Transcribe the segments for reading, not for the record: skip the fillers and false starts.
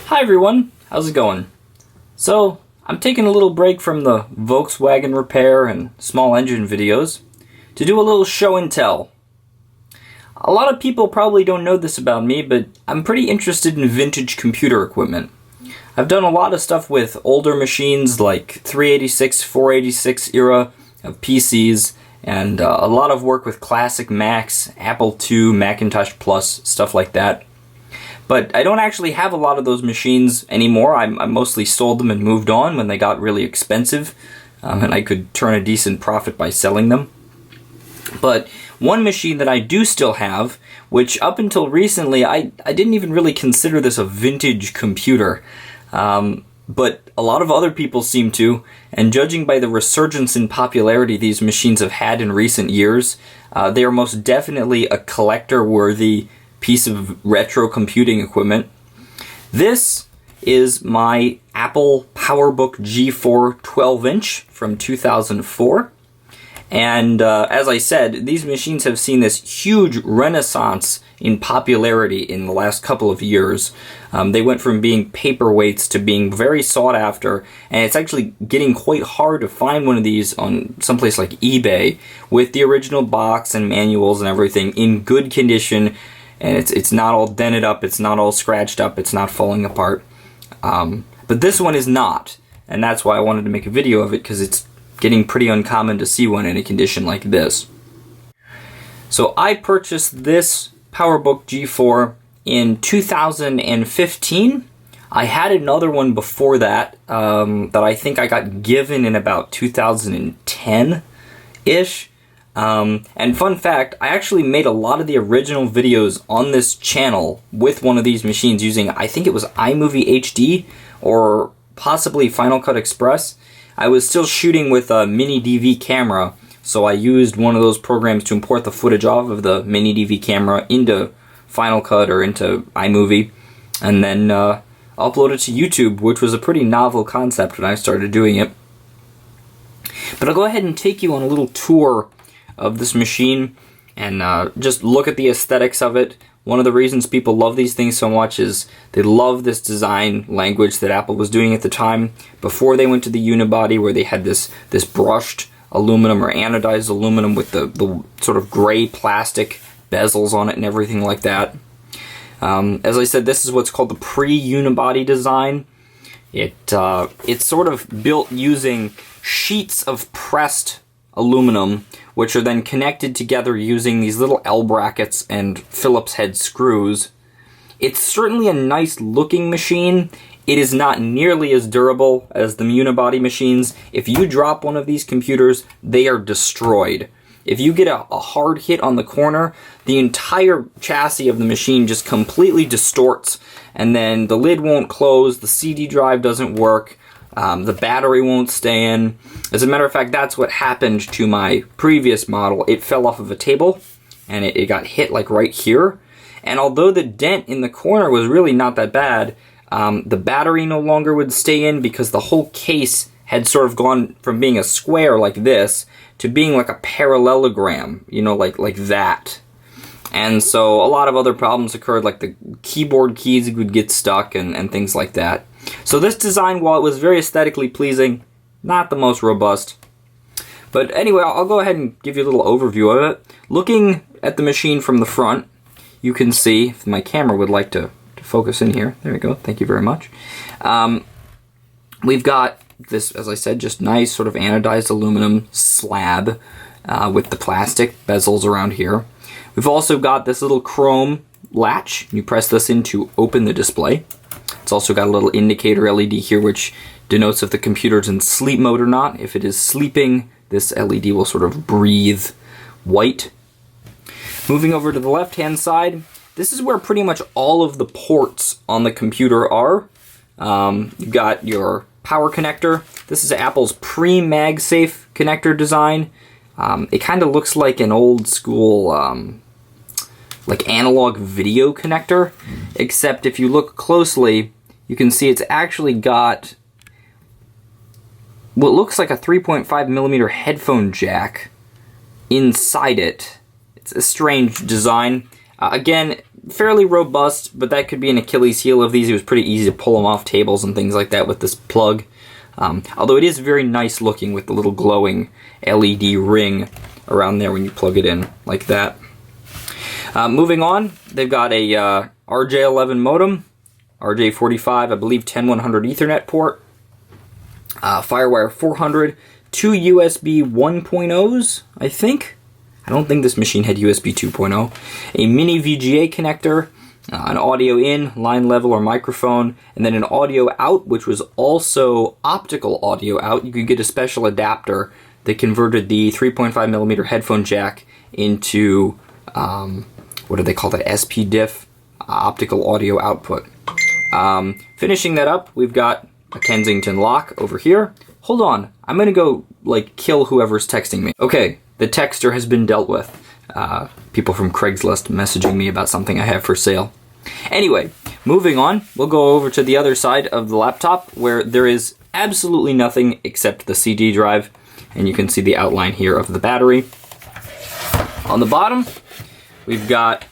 Hi everyone, how's it going? So, I'm taking a little break from the Volkswagen repair and small engine videos to do a little show and tell. A lot of people probably don't know this about me, but I'm pretty interested in vintage computer equipment. I've done a lot of stuff with older machines like 386, 486 era of PCs, and a lot of work with classic Macs, Apple II, Macintosh Plus, stuff like that. But I don't actually have a lot of those machines anymore. I mostly sold them and moved on when they got really expensive, and I could turn a decent profit by selling them. But one machine that I do still have, which up until recently I didn't even really consider this a vintage computer, but a lot of other people seem to, and judging by the resurgence in popularity these machines have had in recent years, they are most definitely a collector-worthy piece of retro computing equipment. This is my Apple PowerBook G4 12-inch from 2004. And as I said, these machines have seen this huge renaissance in popularity in the last couple of years. They went from being paperweights to being very sought after, and it's actually getting quite hard to find one of these on someplace like eBay with the original box and manuals and everything in good condition. And it's not all dented up, it's not all scratched up, it's not falling apart. But this one is not, and that's why I wanted to make a video of it, because it's getting pretty uncommon to see one in a condition like this. So I purchased this PowerBook G4 in 2015. I had another one before that, that I think I got given in about 2010-ish. And fun fact, I actually made a lot of the original videos on this channel with one of these machines using, I think it was iMovie HD or possibly Final Cut Express. I was still shooting with a mini DV camera, so I used one of those programs to import the footage off of the mini DV camera into Final Cut or into iMovie, and then upload it to YouTube, which was a pretty novel concept when I started doing it. But I'll go ahead and take you on a little tour of this machine and just look at the aesthetics of it. One of the reasons people love these things so much is they love this design language that Apple was doing at the time before they went to the Unibody, where they had this brushed aluminum or anodized aluminum with the sort of gray plastic bezels on it and everything like that. As I said, this is what's called the pre-Unibody design. It's sort of built using sheets of pressed aluminum, which are then connected together using these little L brackets and Phillips head screws. It's certainly a nice looking machine. It is not nearly as durable as the Unibody machines. If you drop one of these computers, they are destroyed. If you get a hard hit on the corner, the entire chassis of the machine just completely distorts, and then the lid won't close, the CD drive doesn't work, the battery won't stay in. As a matter of fact, that's what happened to my previous model. It fell off of a table, and it got hit like right here. And although the dent in the corner was really not that bad, the battery no longer would stay in because the whole case had sort of gone from being a square like this to being like a parallelogram, you know, like that. And so a lot of other problems occurred, like the keyboard keys would get stuck and things like that. So this design, while it was very aesthetically pleasing, not the most robust. But anyway, I'll go ahead and give you a little overview of it. Looking at the machine from the front, you can see, if my camera would like to focus in here, there we go, thank you very much. We've got this, as I said, just nice sort of anodized aluminum slab with the plastic bezels around here. We've also got this little chrome latch. You press this in to open the display. It's also got a little indicator LED here, which denotes if the computer's in sleep mode or not. If it is sleeping, this LED will sort of breathe white. Moving over to the left-hand side, this is where pretty much all of the ports on the computer are. You've got your power connector. This is Apple's pre-MagSafe connector design. It kind of looks like an old school like analog video connector, except if you look closely, you can see it's actually got what looks like a 3.5mm headphone jack inside it. It's a strange design. Again, fairly robust, but that could be an Achilles heel of these. It was pretty easy to pull them off tables and things like that with this plug. Although it is very nice looking with the little glowing LED ring around there when you plug it in like that. Moving on, they've got a RJ11 modem, RJ45, I believe 10100 Ethernet port, Firewire 400, two USB 1.0s, I think. I don't think this machine had USB 2.0. A mini VGA connector, an audio in, line level or microphone, and then an audio out, which was also optical audio out. You could get a special adapter that converted the 3.5mm headphone jack into, what do they call that, SPDIF, optical audio output. Finishing that up, we've got a Kensington lock over here. Hold on, I'm gonna go, like, kill whoever's texting me. Okay, the texter has been dealt with. People from Craigslist messaging me about something I have for sale. Anyway, moving on, we'll go over to the other side of the laptop where there is absolutely nothing except the CD drive, and you can see the outline here of the battery. On the bottom, we've got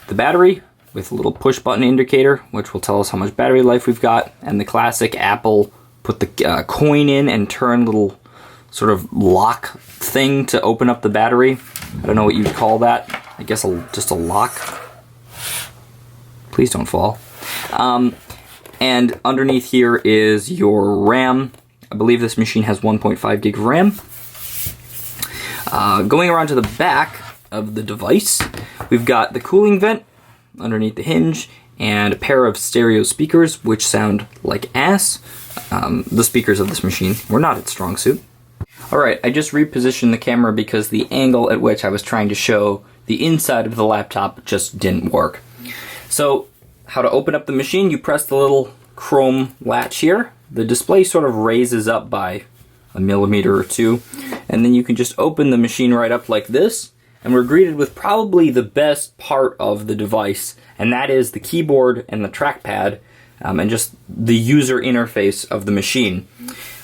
the battery with a little push button indicator, which will tell us how much battery life we've got, and the classic Apple put the coin in and turn little sort of lock thing to open up the battery. I don't know what you'd call that. I guess just a lock. Please don't fall. And underneath here is your RAM. I believe this machine has 1.5 gig of RAM. Going around to the back of the device, we've got the cooling vent underneath the hinge and a pair of stereo speakers, which sound like ass. The speakers of this machine were not its strong suit. Alright, I just repositioned the camera because the angle at which I was trying to show the inside of the laptop just didn't work. So, how to open up the machine, you press the little chrome latch here. The display sort of raises up by a millimeter or two, and then you can just open the machine right up like this, and we're greeted with probably the best part of the device, and that is the keyboard and the trackpad, and just the user interface of the machine.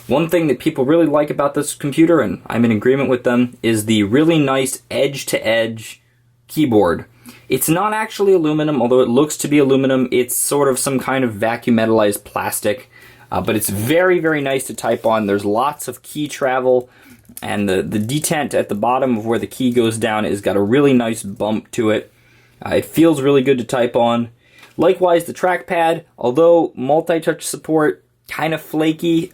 One thing that people really like about this computer, and I'm in agreement with them, is the really nice edge-to-edge keyboard. It's not actually aluminum, although it looks to be aluminum. It's sort of some kind of vacuum metallized plastic, but it's very, very nice to type on. There's lots of key travel, and the detent at the bottom of where the key goes down has got a really nice bump to it. It feels really good to type on. Likewise, the trackpad, although multi-touch support, kind of flaky.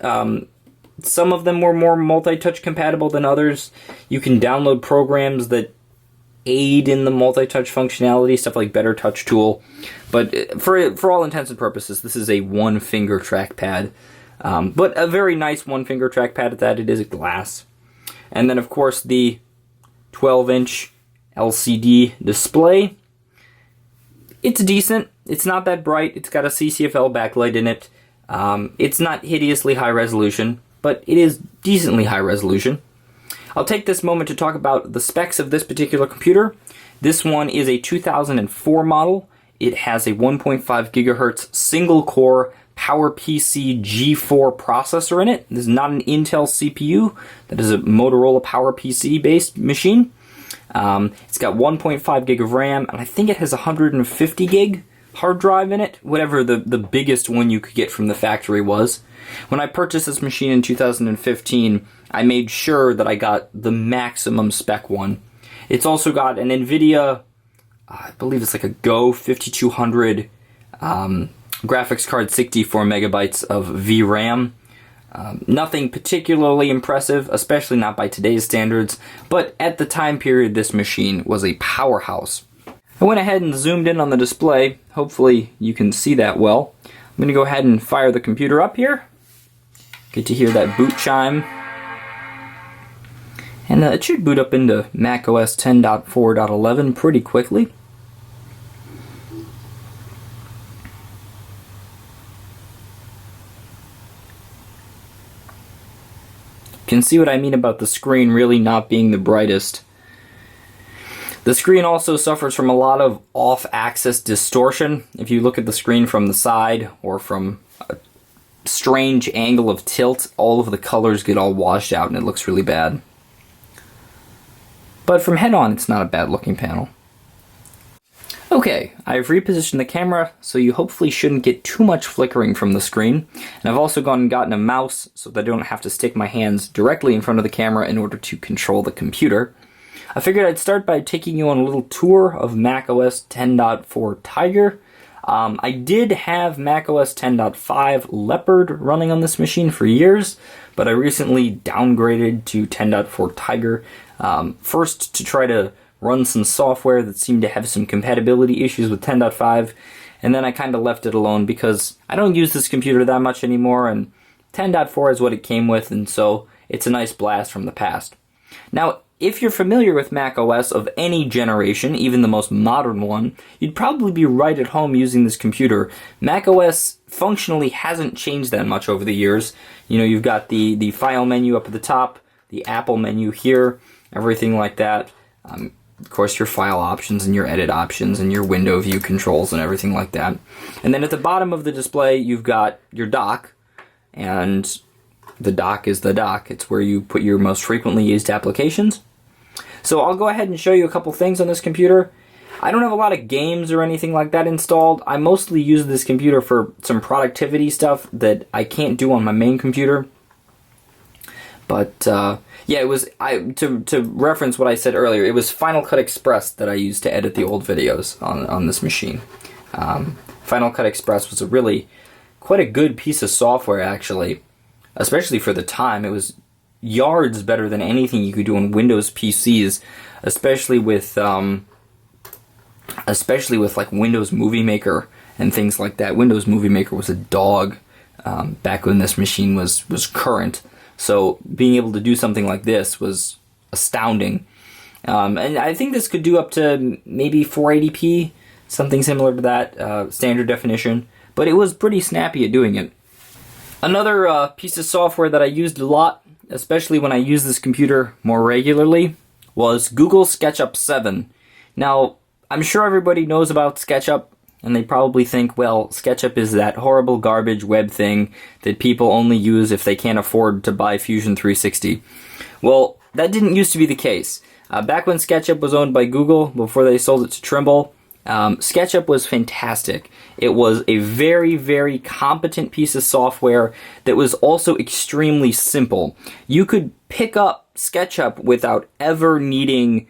Some of them were more multi-touch compatible than others. You can download programs that aid in the multi-touch functionality, stuff like Better Touch Tool. But for all intents and purposes, this is a one-finger trackpad. But a very nice one-finger trackpad at that. It is a glass. And then, of course, the 12-inch LCD display. It's decent. It's not that bright. It's got a CCFL backlight in it. It's not hideously high resolution, but it is decently high resolution. I'll take this moment to talk about the specs of this particular computer. This one is a 2004 model. It has a 1.5 gigahertz single-core PowerPC G4 processor in it. This is not an Intel CPU. That is a Motorola PowerPC-based machine. It's got 1.5 gig of RAM, and I think it has 150 gig hard drive in it, whatever the biggest one you could get from the factory was. When I purchased this machine in 2015, I made sure that I got the maximum spec one. It's also got an NVIDIA, I believe it's like a Go 5200 graphics card, 64 megabytes of VRAM. Nothing particularly impressive, especially not by today's standards, but at the time period this machine was a powerhouse. I went ahead and zoomed in on the display. Hopefully you can see that well. I'm going to go ahead and fire the computer up here. Get to hear that boot chime. And it should boot up into macOS 10.4.11 pretty quickly. You can see what I mean about the screen really not being the brightest. The screen also suffers from a lot of off-axis distortion. If you look at the screen from the side or from a strange angle of tilt, all of the colors get all washed out and it looks really bad. But from head on, it's not a bad looking panel. Okay, I've repositioned the camera, so you hopefully shouldn't get too much flickering from the screen. And I've also gone and gotten a mouse so that I don't have to stick my hands directly in front of the camera in order to control the computer. I figured I'd start by taking you on a little tour of macOS 10.4 Tiger. I did have macOS 10.5 Leopard running on this machine for years, but I recently downgraded to 10.4 Tiger, first to try to run some software that seemed to have some compatibility issues with 10.5, and then I kind of left it alone because I don't use this computer that much anymore, and 10.4 is what it came with, and so it's a nice blast from the past. Now, if you're familiar with macOS of any generation, even the most modern one, you'd probably be right at home using this computer. macOS functionally hasn't changed that much over the years. You know, you've got the file menu up at the top, the Apple menu here, everything like that. Of course, your file options and your edit options and your window view controls and everything like that. And then at the bottom of the display, you've got your dock, and the dock is the dock. It's where you put your most frequently used applications. So I'll go ahead and show you a couple things on this computer. I don't have a lot of games or anything like that installed. I mostly use this computer for some productivity stuff that I can't do on my main computer. But yeah, it was to reference what I said earlier. It was Final Cut Express that I used to edit the old videos on this machine. Final Cut Express was quite a good piece of software, actually, especially for the time. It was yards better than anything you could do on Windows PCs, especially with like Windows Movie Maker and things like that. Windows Movie Maker was a dog back when this machine was current. So being able to do something like this was astounding. And I think this could do up to maybe 480p, something similar to that, standard definition. But it was pretty snappy at doing it. Another piece of software that I used a lot, especially when I used this computer more regularly, was Google Sketchup 7. Now, I'm sure everybody knows about Sketchup, and they probably think, well, Sketchup is that horrible garbage web thing that people only use if they can't afford to buy Fusion 360. Well, that didn't used to be the case. Back when Sketchup was owned by Google, before they sold it to Trimble, Sketchup was fantastic. It was a very, very competent piece of software that was also extremely simple. You could pick up Sketchup without ever needing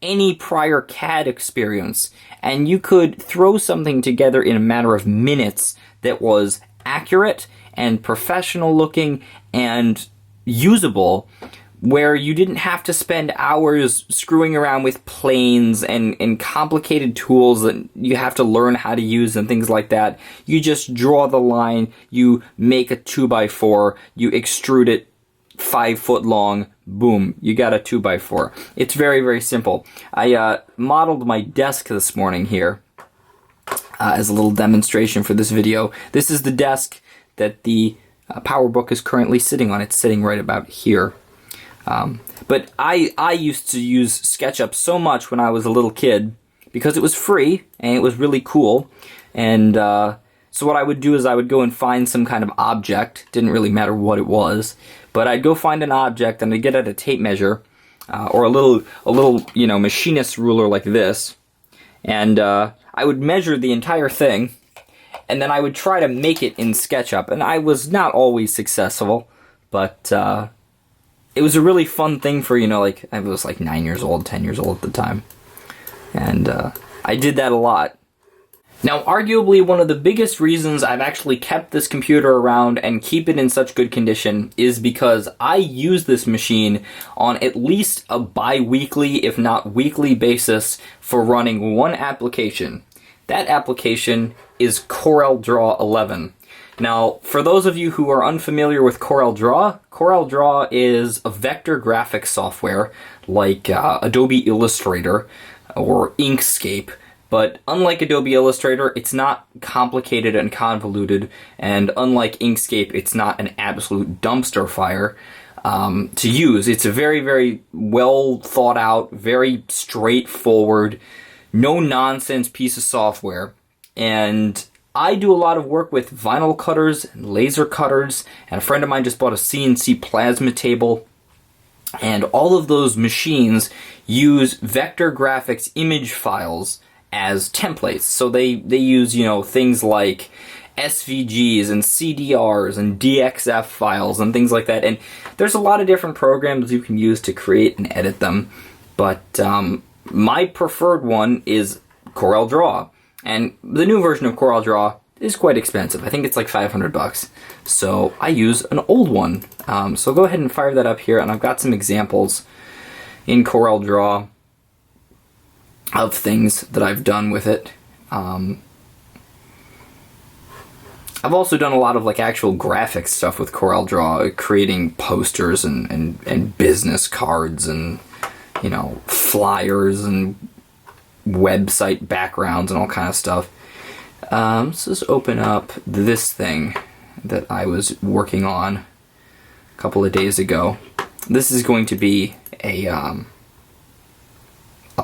any prior CAD experience, and you could throw something together in a matter of minutes that was accurate and professional looking and usable, where you didn't have to spend hours screwing around with planes and complicated tools that you have to learn how to use and things like that. You just draw the line, you make a 2x4, you extrude it 5 foot long, boom, you got a 2x4. It's very, very simple. I modeled my desk this morning here as a little demonstration for this video. This is the desk that the PowerBook is currently sitting on. It's sitting right about here. But I used to use SketchUp so much when I was a little kid because it was free and it was really cool. And so what I would do is I would go and find some kind of object. Didn't really matter what it was, but I'd go find an object and I'd get out a tape measure or a little machinist ruler like this, and I would measure the entire thing, and then I would try to make it in SketchUp. And I was not always successful, but it was a really fun thing for, like, I was like 9 years old, 10 years old at the time. And I did that a lot. Now, arguably one of the biggest reasons I've actually kept this computer around and keep it in such good condition is because I use this machine on at least a bi-weekly, if not weekly basis for running one application. That application is Corel Draw 11. Now, for those of you who are unfamiliar with Corel Draw is a vector graphics software like Adobe Illustrator or Inkscape. But unlike Adobe Illustrator, it's not complicated and convoluted, and unlike Inkscape, it's not an absolute dumpster fire to use. It's a very, very well thought out, very straightforward, no-nonsense piece of software. And I do a lot of work with vinyl cutters and laser cutters, and a friend of mine just bought a CNC plasma table. And all of those machines use vector graphics image files as templates. So they use, you know, things like SVGs and CDRs and DXF files and things like that. And there's a lot of different programs you can use to create and edit them. But my preferred one is Corel Draw. And the new version of Corel Draw is quite expensive. I think it's like $500. So I use an old one. So go ahead and fire that up here, and I've got some examples in Corel Draw of things that I've done with it. I've also done a lot of like actual graphic stuff with Corel Draw, creating posters and business cards and, you know, flyers and website backgrounds and all kind of stuff. Let's just open up this thing that I was working on a couple of days ago. This is going to be a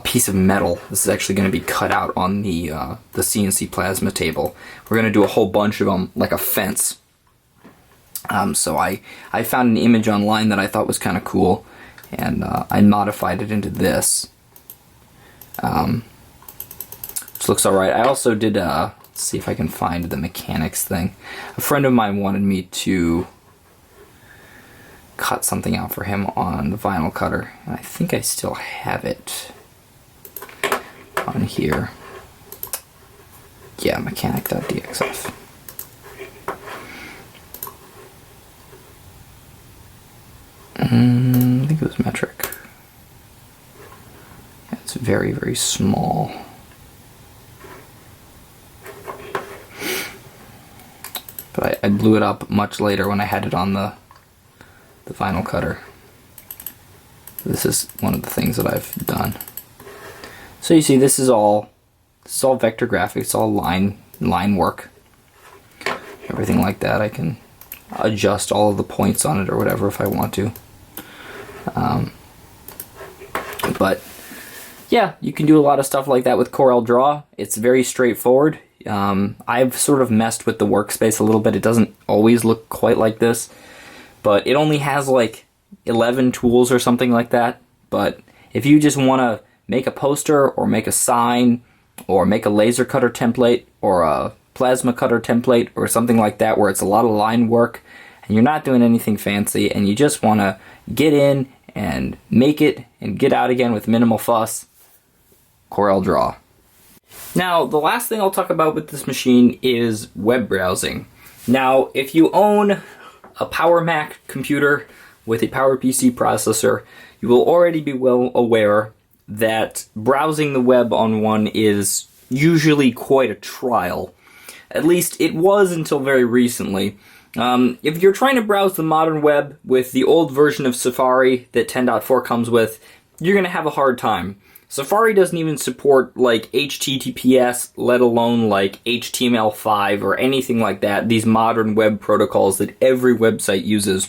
piece of metal. This is actually going to be cut out on the CNC plasma table. We're going to do a whole bunch of them, like a fence. So I found an image online that I thought was kind of cool, and I modified it into this. Which looks alright. I also did, let's see if I can find the mechanics thing. A friend of mine wanted me to cut something out for him on the vinyl cutter, and I think I still have it on here. Yeah, mechanic.dxf. I think it was metric. Yeah, it's very, very small. But I blew it up much later when I had it on the vinyl cutter. This is one of the things that I've done. So you see, this is all vector graphics, it's all line work, everything like that. I can adjust all of the points on it or whatever if I want to. But yeah, you can do a lot of stuff like that with Corel Draw. It's very straightforward. I've sort of messed with the workspace a little bit. It doesn't always look quite like this, but it only has like 11 tools or something like that. But if you just want to make a poster or make a sign or make a laser cutter template or a plasma cutter template or something like that where it's a lot of line work and you're not doing anything fancy and you just want to get in and make it and get out again with minimal fuss, Corel Draw. Now, the last thing I'll talk about with this machine is web browsing. Now, if you own a Power Mac computer with a PowerPC processor, you will already be well aware that browsing the web on one is usually quite a trial. At least it was until very recently. If you're trying to browse the modern web with the old version of Safari that 10.4 comes with, you're going to have a hard time. Safari doesn't even support like HTTPS, let alone like HTML5 or anything like that, these modern web protocols that every website uses.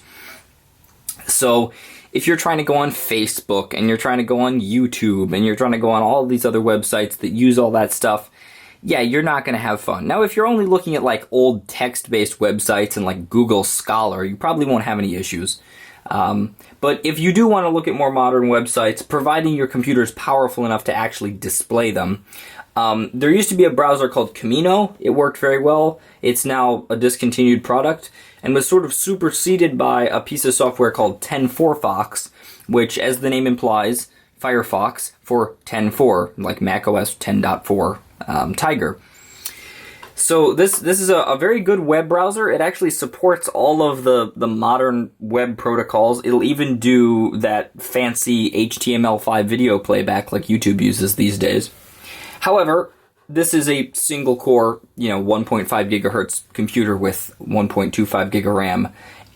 So if you're trying to go on Facebook and you're trying to go on YouTube and you're trying to go on all these other websites that use all that stuff, yeah, you're not going to have fun. Now, if you're only looking at like old text-based websites and like Google Scholar, you probably won't have any issues. But if you do want to look at more modern websites, providing your computer is powerful enough to actually display them, there used to be a browser called Camino. It worked very well. It's now a discontinued product and was sort of superseded by a piece of software called 10.4 Fox, which, as the name implies, Firefox for 10.4, like macOS 10.4 Tiger. So this is a very good web browser. It actually supports all of the modern web protocols. It'll even do that fancy HTML5 video playback like YouTube uses these days. However, this is a single core, 1.5 gigahertz computer with 1.25 gig of RAM.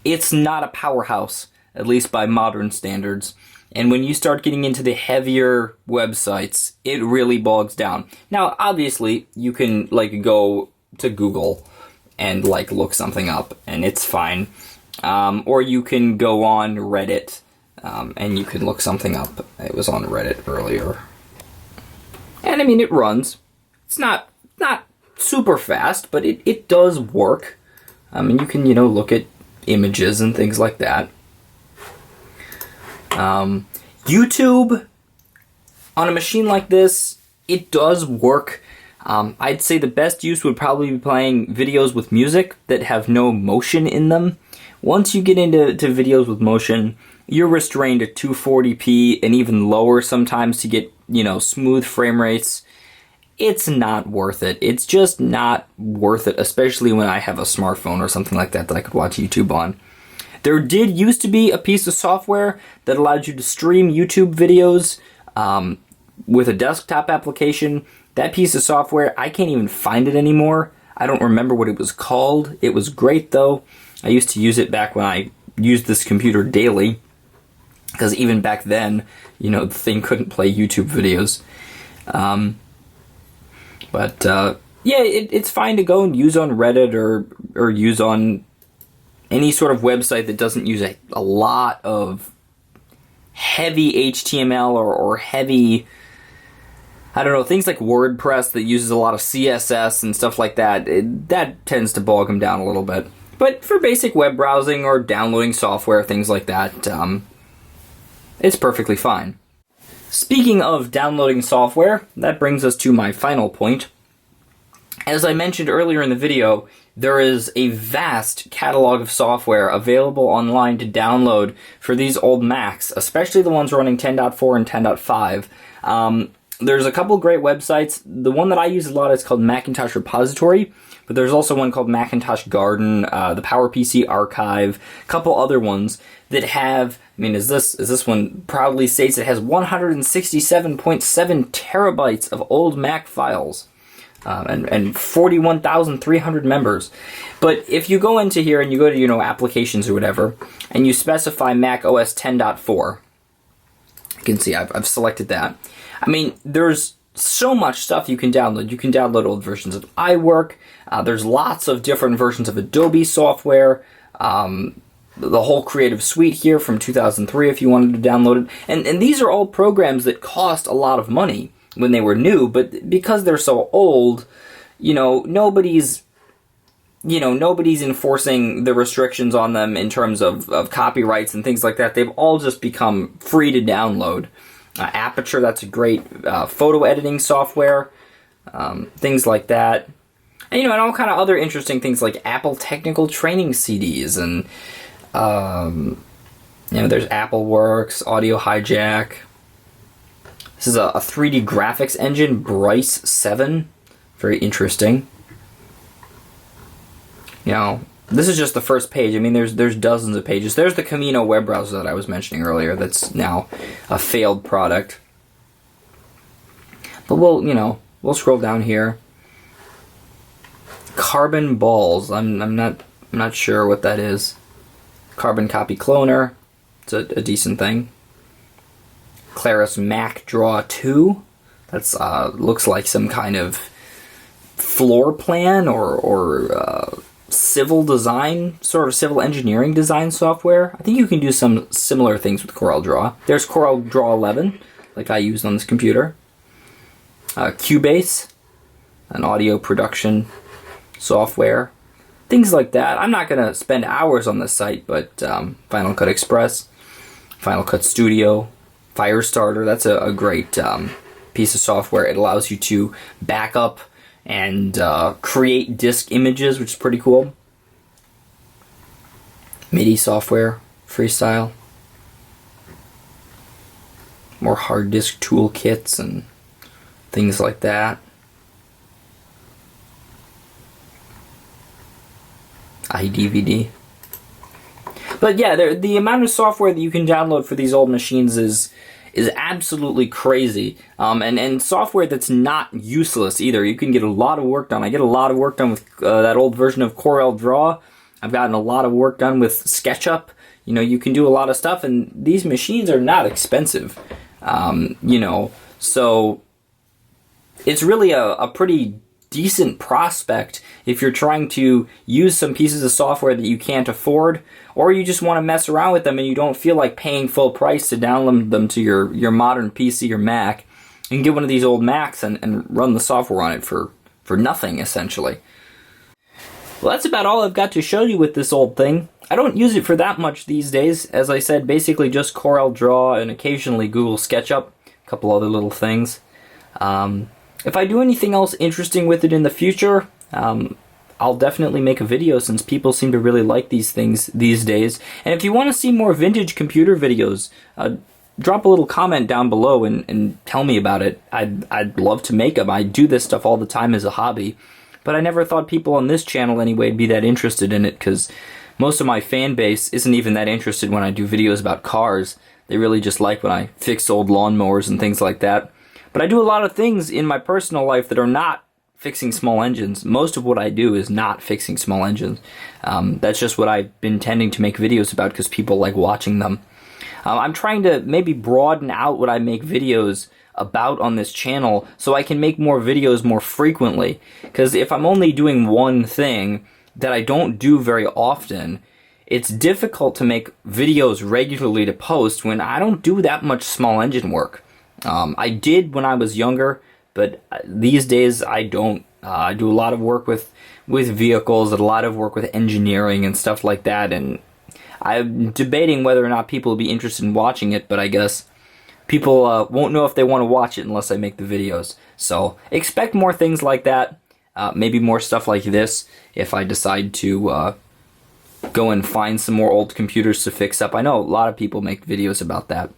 It's not a powerhouse, at least by modern standards. And when you start getting into the heavier websites, it really bogs down. Now, obviously, you can go to Google and look something up, and it's fine. Or you can go on Reddit, and you can look something up. It was on Reddit earlier. And I mean, it runs. It's not super fast, but it does work. And you can, look at images and things like that. YouTube, on a machine like this, it does work. I'd say the best use would probably be playing videos with music that have no motion in them. Once you get into videos with motion, you're restrained at 240p and even lower sometimes to get, smooth frame rates. It's not worth it. It's just not worth it, especially when I have a smartphone or something like that I could watch YouTube on. There did used to be a piece of software that allowed you to stream YouTube videos with a desktop application. That piece of software, I can't even find it anymore. I don't remember what it was called. It was great though. I used to use it back when I used this computer daily, because even back then, the thing couldn't play YouTube videos. It's fine to go and use on Reddit or use on any sort of website that doesn't use a lot of heavy HTML or heavy, I don't know, things like WordPress that uses a lot of CSS and stuff like that. That tends to bog them down a little bit. But for basic web browsing or downloading software, things like that, it's perfectly fine. Speaking of downloading software, that brings us to my final point. As I mentioned earlier in the video, there is a vast catalog of software available online to download for these old Macs, especially the ones running 10.4 and 10.5. There's a couple great websites. The one that I use a lot is called Macintosh Repository, but there's also one called Macintosh Garden, the PowerPC Archive, a couple other ones that have, as this one proudly states, it has 167.7 terabytes of old Mac files. And 41,300 members. But if you go into here and you go to, applications or whatever, and you specify Mac OS 10.4, you can see I've selected that. There's so much stuff you can download. You can download old versions of iWork. There's lots of different versions of Adobe software. The whole Creative Suite here from 2003 if you wanted to download it. And these are all programs that cost a lot of money when they were new, but because they're so old, nobody's enforcing the restrictions on them in terms of copyrights and things like that. They've all just become free to download. Aperture, that's a great photo editing software, things like that. And, and all kind of other interesting things like Apple technical training CDs and, there's Apple Works, Audio Hijack. This is a 3D graphics engine, Bryce 7. Very interesting. This is just the first page. There's dozens of pages. There's the Camino web browser that I was mentioning earlier that's now a failed product. But we'll scroll down here. Carbon balls. I'm not sure what that is. Carbon copy cloner. It's a decent thing. Claris Mac Draw 2. That's looks like some kind of floor plan or civil design, sort of civil engineering design software. I think you can do some similar things with Corel Draw. There's Corel Draw 11, like I used on this computer. Cubase, an audio production software. Things like that. I'm not going to spend hours on this site, but Final Cut Express, Final Cut Studio, Firestarter, that's a great piece of software. It allows you to back up and create disk images, which is pretty cool. MIDI software, Freestyle. More hard disk toolkits and things like that. iDVD. But yeah, the amount of software that you can download for these old machines is absolutely crazy. And software that's not useless either. You can get a lot of work done. I get a lot of work done with that old version of Corel Draw. I've gotten a lot of work done with SketchUp. You can do a lot of stuff, and these machines are not expensive. So it's really a pretty decent prospect if you're trying to use some pieces of software that you can't afford, or you just want to mess around with them and you don't feel like paying full price to download them to your modern PC or Mac. You can get one of these old Macs and run the software on it for nothing, essentially. Well, that's about all I've got to show you with this old thing. I don't use it for that much these days. As I said, basically just Corel Draw and occasionally Google SketchUp. A couple other little things. if I do anything else interesting with it in the future, I'll definitely make a video, since people seem to really like these things these days. And if you want to see more vintage computer videos, drop a little comment down below and tell me about it. I'd love to make them. I do this stuff all the time as a hobby, but I never thought people on this channel anyway would be that interested in it, because most of my fan base isn't even that interested when I do videos about cars. They really just like when I fix old lawnmowers and things like that. But I do a lot of things in my personal life that are not fixing small engines. Most of what I do is not fixing small engines. That's just what I've been tending to make videos about because people like watching them. I'm trying to maybe broaden out what I make videos about on this channel so I can make more videos more frequently. Because if I'm only doing one thing that I don't do very often, it's difficult to make videos regularly to post when I don't do that much small engine work. I did when I was younger, but these days I don't. I do a lot of work with vehicles, and a lot of work with engineering and stuff like that, and I'm debating whether or not people will be interested in watching it, but I guess people won't know if they want to watch it unless I make the videos. So expect more things like that, maybe more stuff like this if I decide to go and find some more old computers to fix up. I know a lot of people make videos about that.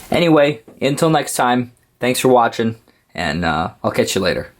Anyway, until next time, thanks for watching, and I'll catch you later.